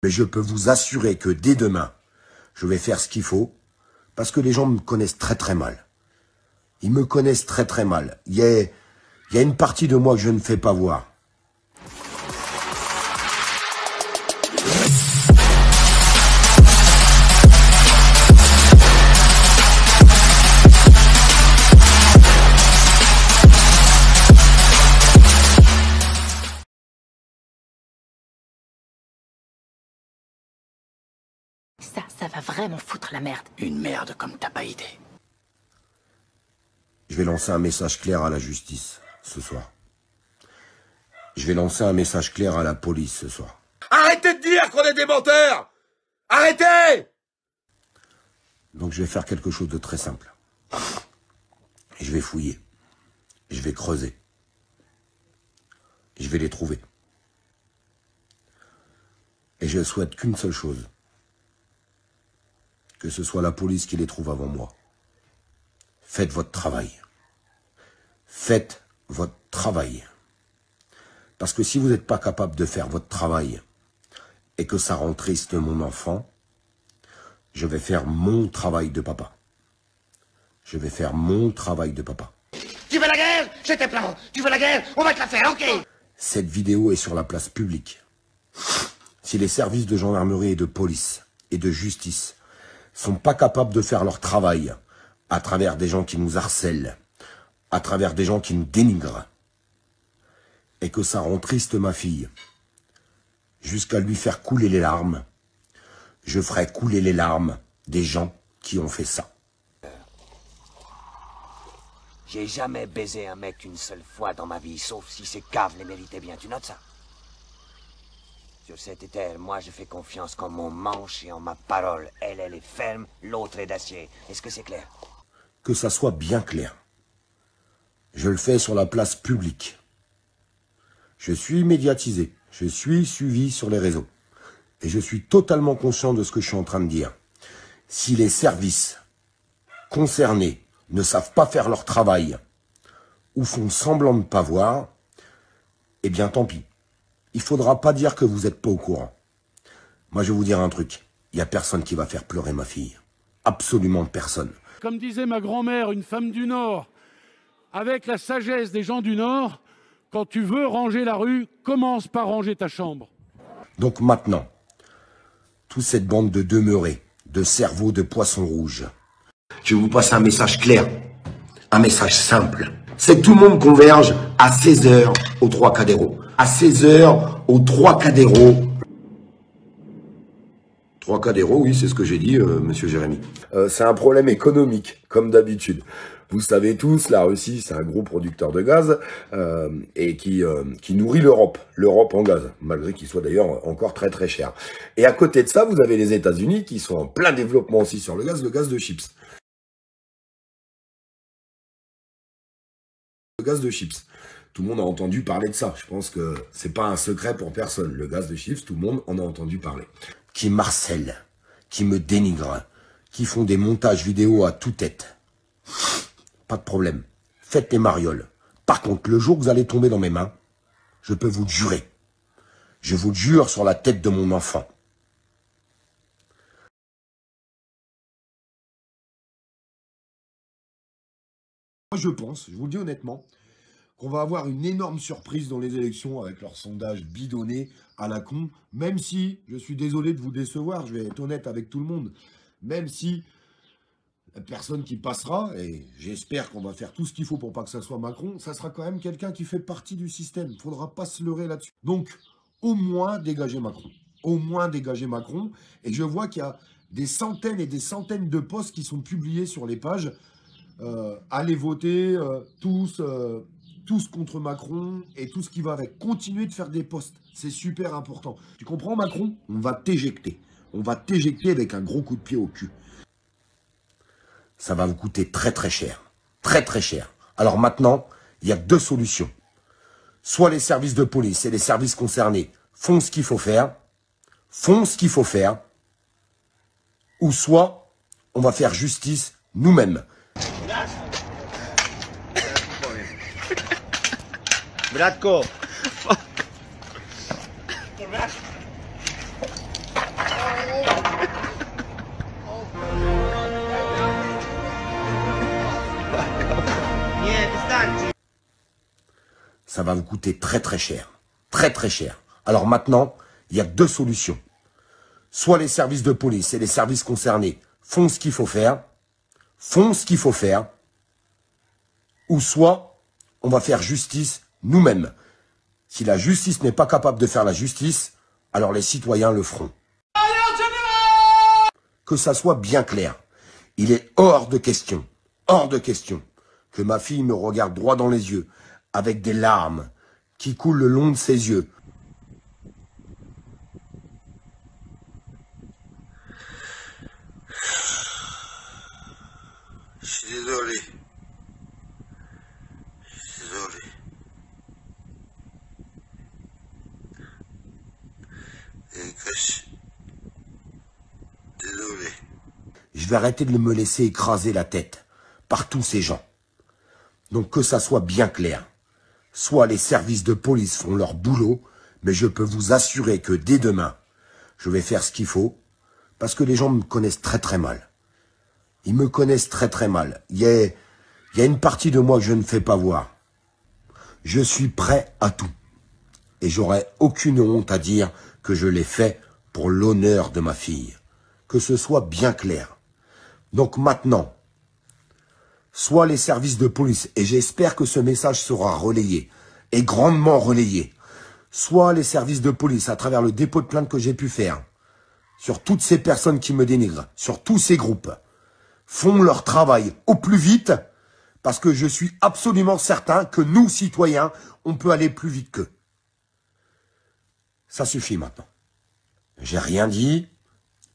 Mais je peux vous assurer que dès demain, je vais faire ce qu'il faut, parce que les gens me connaissent très très mal. Ils me connaissent très très mal. Il y a une partie de moi que je ne fais pas voir. Ça va vraiment foutre la merde. Une merde comme t'as pas idée. Je vais lancer un message clair à la justice ce soir. Je vais lancer un message clair à la police ce soir. Arrêtez de dire qu'on est des menteurs! Arrêtez! Donc je vais faire quelque chose de très simple. Je vais fouiller. Je vais creuser. Je vais les trouver. Et je souhaite qu'une seule chose. Que ce soit la police qui les trouve avant moi. Faites votre travail. Faites votre travail. Parce que si vous n'êtes pas capable de faire votre travail et que ça rend triste mon enfant, je vais faire mon travail de papa. Je vais faire mon travail de papa. Tu veux la guerre? J'étais plan. Tu veux la guerre? On va te la faire, ok? Cette vidéo est sur la place publique. Si les services de gendarmerie et de police et de justice sont pas capables de faire leur travail à travers des gens qui nous harcèlent, à travers des gens qui nous dénigrent, et que ça rend triste ma fille, jusqu'à lui faire couler les larmes, je ferai couler les larmes des gens qui ont fait ça. J'ai jamais baisé un mec une seule fois dans ma vie, sauf si ces caves les méritaient bien, tu notes ça? Sur cette terre, moi je fais confiance qu'en mon manche et en ma parole. Elle est ferme, l'autre est d'acier. Est-ce que c'est clair? Que ça soit bien clair. Je le fais sur la place publique. Je suis médiatisé. Je suis suivi sur les réseaux. Et je suis totalement conscient de ce que je suis en train de dire. Si les services concernés ne savent pas faire leur travail ou font semblant de ne pas voir, eh bien tant pis. Il faudra pas dire que vous n'êtes pas au courant. Moi, je vais vous dire un truc. Il n'y a personne qui va faire pleurer ma fille. Absolument personne. Comme disait ma grand-mère, une femme du Nord, avec la sagesse des gens du Nord, quand tu veux ranger la rue, commence par ranger ta chambre. Donc maintenant, toute cette bande de demeurés, de cerveaux de poissons rouges, je vais vous passer un message clair, un message simple. C'est que tout le monde converge à 16h au Trocadéro. À 16h au Trocadéro. Trocadéro, oui, c'est ce que j'ai dit, monsieur Jérémy. C'est un problème économique, comme d'habitude. Vous savez tous, la Russie, c'est un gros producteur de gaz et qui nourrit l'Europe. L'Europe en gaz, malgré qu'il soit d'ailleurs encore très très cher. Et à côté de ça, vous avez les États-Unis qui sont en plein développement aussi sur le gaz de chips. Le gaz de chips. Tout le monde a entendu parler de ça. Je pense que c'est pas un secret pour personne. Le gaz de chips, tout le monde en a entendu parler. Qui m'harcèlent, qui me dénigrent, qui font des montages vidéo à toute-tête. Pas de problème. Faites les marioles. Par contre, le jour que vous allez tomber dans mes mains, je peux vous le jurer. Je vous le jure sur la tête de mon enfant. Moi, je pense, je vous le dis honnêtement, qu'on va avoir une énorme surprise dans les élections avec leurs sondages bidonnés à la con, même si, je suis désolé de vous décevoir, je vais être honnête avec tout le monde, même si la personne qui passera, et j'espère qu'on va faire tout ce qu'il faut pour pas que ça soit Macron, ça sera quand même quelqu'un qui fait partie du système. Il ne faudra pas se leurrer là-dessus. Donc, au moins dégager Macron. Au moins dégager Macron. Et je vois qu'il y a des centaines et des centaines de posts qui sont publiés sur les pages. Allez voter, tous contre Macron et tout ce qui va avec. Continuez de faire des posts. C'est super important. Tu comprends, Macron? On va t'éjecter. On va t'éjecter avec un gros coup de pied au cul. Ça va vous coûter très très cher. Très très cher. Alors maintenant, il y a deux solutions. Soit les services de police et les services concernés font ce qu'il faut faire. Ou soit, on va faire justice nous-mêmes. Bratko! ça va vous coûter très très cher. Très très cher. Alors maintenant, il y a deux solutions. Soit les services de police et les services concernés font ce qu'il faut faire, ou soit on va faire justice nous-mêmes. Si la justice n'est pas capable de faire la justice, alors les citoyens le feront. Que ça soit bien clair, il est hors de question, que ma fille me regarde droit dans les yeux, avec des larmes qui coulent le long de ses yeux. Je suis désolé. Désolé. Je vais arrêter de me laisser écraser la tête par tous ces gens. Donc que ça soit bien clair. Soit les services de police font leur boulot, mais je peux vous assurer que dès demain, je vais faire ce qu'il faut, parce que les gens me connaissent très très mal. Ils me connaissent très très mal. Il y a une partie de moi que je ne fais pas voir. Je suis prêt à tout. Et j'aurai aucune honte à dire que je l'ai fait pour l'honneur de ma fille. Que ce soit bien clair. Donc maintenant, soit les services de police, et j'espère que ce message sera relayé, et grandement relayé, soit les services de police, à travers le dépôt de plainte que j'ai pu faire, sur toutes ces personnes qui me dénigrent, sur tous ces groupes, font leur travail au plus vite, parce que je suis absolument certain que nous, citoyens, on peut aller plus vite qu'eux. Ça suffit maintenant. J'ai rien dit,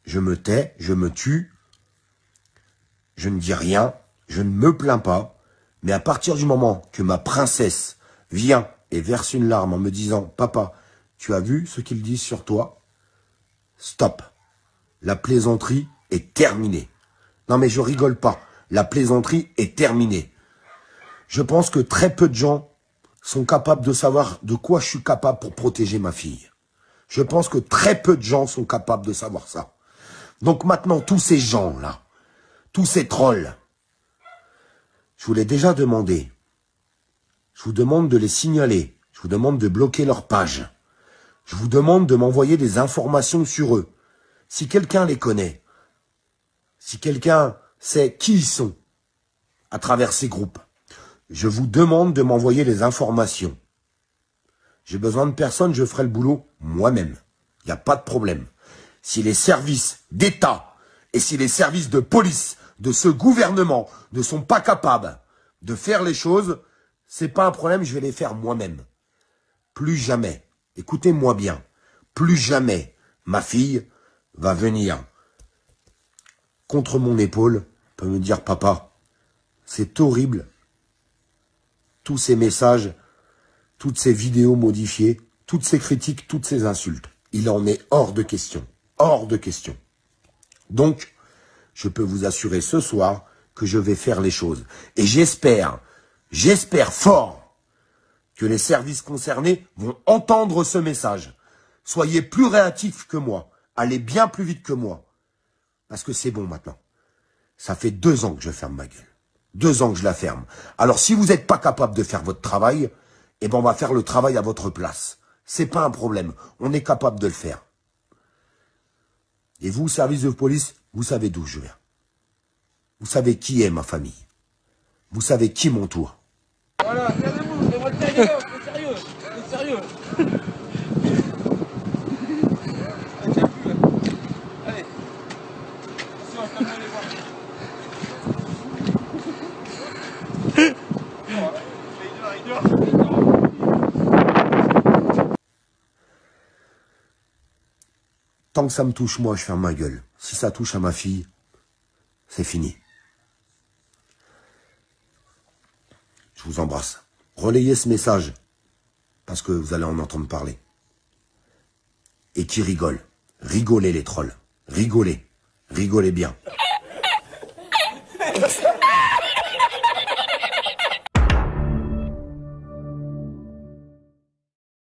je me tais, je me tue, je ne dis rien, je ne me plains pas, mais à partir du moment que ma princesse vient et verse une larme en me disant « Papa, tu as vu ce qu'ils disent sur toi ?» Stop. La plaisanterie est terminée. Non mais je rigole pas. La plaisanterie est terminée. Je pense que très peu de gens sont capables de savoir de quoi je suis capable pour protéger ma fille. Je pense que très peu de gens sont capables de savoir ça. Donc maintenant, tous ces gens-là, tous ces trolls, je vous l'ai déjà demandé. Je vous demande de les signaler. Je vous demande de bloquer leur page. Je vous demande de m'envoyer des informations sur eux. Si quelqu'un les connaît, si quelqu'un sait qui ils sont à travers ces groupes, je vous demande de m'envoyer les informations. J'ai besoin de personne, je ferai le boulot moi-même. Il n'y a pas de problème. Si les services d'État et si les services de police de ce gouvernement ne sont pas capables de faire les choses, c'est pas un problème, je vais les faire moi-même. Plus jamais, écoutez-moi bien, plus jamais ma fille va venir contre mon épaule pour me dire « Papa, c'est horrible, tous ces messages, toutes ces vidéos modifiées, toutes ces critiques, toutes ces insultes. Il en est hors de question. Hors de question. » Donc, je peux vous assurer ce soir que je vais faire les choses. Et j'espère fort que les services concernés vont entendre ce message. Soyez plus réactifs que moi. Allez bien plus vite que moi. Parce que c'est bon maintenant. Ça fait 2 ans que je ferme ma gueule. 2 ans que je la ferme. Alors si vous n'êtes pas capable de faire votre travail, eh ben on va faire le travail à votre place. C'est pas un problème. On est capable de le faire. Et vous, service de police, vous savez d'où je viens. Vous savez qui est ma famille. Vous savez qui m'entoure. Voilà, regardez-vous, c'est moi le sérieux, c'est sérieux, c'est sérieux. Allez, attention, je t'amène les voir. Il dort. Tant que ça me touche, moi, je ferme ma gueule. Si ça touche à ma fille, c'est fini. Je vous embrasse. Relayez ce message, parce que vous allez en entendre parler. Et qui rigole. Rigolez les trolls. Rigolez. Rigolez bien.